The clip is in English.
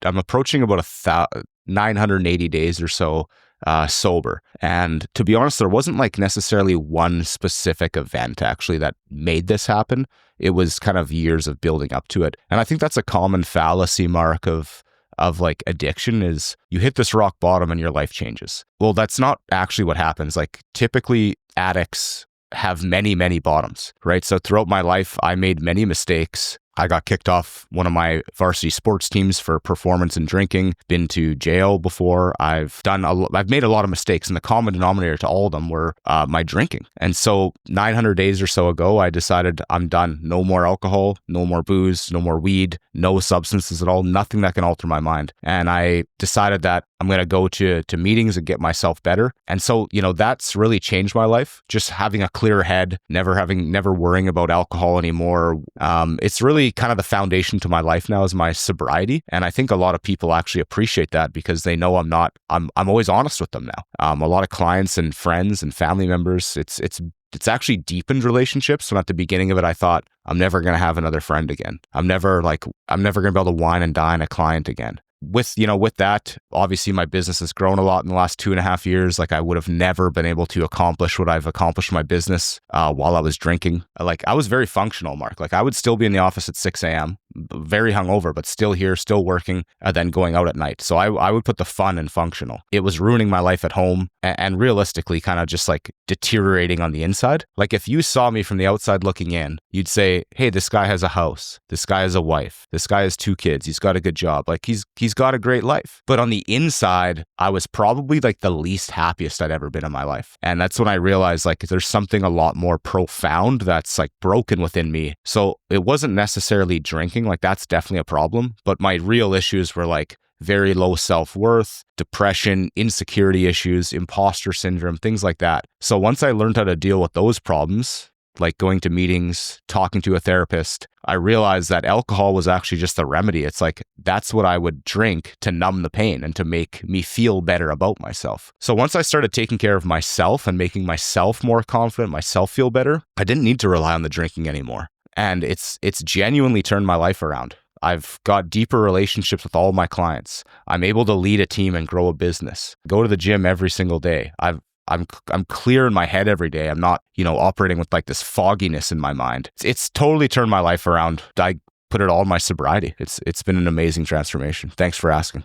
I'm approaching about 980 days or so sober. And to be honest, there wasn't like necessarily one specific event actually that made this happen. It was kind of years of building up to it. And I think that's a common fallacy, Mark, of like addiction is you hit this rock bottom and your life changes. Well, that's not actually what happens. Like typically addicts have many, many bottoms, right? So throughout my life, I made many mistakes. I got kicked off one of my varsity sports teams for performance and drinking, been to jail before. I've made a lot of mistakes, and the common denominator to all of them were my drinking. And so 900 days or so ago, I decided I'm done. No more alcohol, no more booze, no more weed, no substances at all, nothing that can alter my mind. And I decided that I'm going to go to meetings and get myself better. And so, that's really changed my life. Just having a clear head, never worrying about alcohol anymore. It's really kind of the foundation to my life now is my sobriety. And I think a lot of people actually appreciate that because they know I'm always honest with them now. A lot of clients and friends and family members, it's actually deepened relationships. When at the beginning of it, I thought I'm never going to have another friend again. I'm never going to be able to wine and dine a client again. With that, obviously my business has grown a lot in the last 2.5 years. Like I would have never been able to accomplish what I've accomplished in my business while I was drinking. Like I was very functional, Mark. Like I would still be in the office at 6 a.m., very hungover, but still here, still working, and then going out at night. So I would put the fun in functional. It was ruining my life at home and realistically kind of just like deteriorating on the inside. Like if you saw me from the outside looking in, you'd say, hey, this guy has a house. This guy has a wife. This guy has 2 kids. He's got a good job. Like he's got a great life. But on the inside, I was probably like the least happiest I'd ever been in my life. And that's when I realized like there's something a lot more profound that's like broken within me. So it wasn't necessarily drinking, like that's definitely a problem. But my real issues were like very low self-worth, depression, insecurity issues, imposter syndrome, things like that. So once I learned how to deal with those problems, like going to meetings, talking to a therapist, I realized that alcohol was actually just the remedy. It's like, that's what I would drink to numb the pain and to make me feel better about myself. So once I started taking care of myself and making myself more confident, myself feel better, I didn't need to rely on the drinking anymore. And it's genuinely turned my life around. I've got deeper relationships with all my clients. I'm able to lead a team and grow a business. Go to the gym every single day. I'm clear in my head every day. I'm not, operating with like this fogginess in my mind. It's totally turned my life around. I put it all in my sobriety. It's been an amazing transformation. Thanks for asking.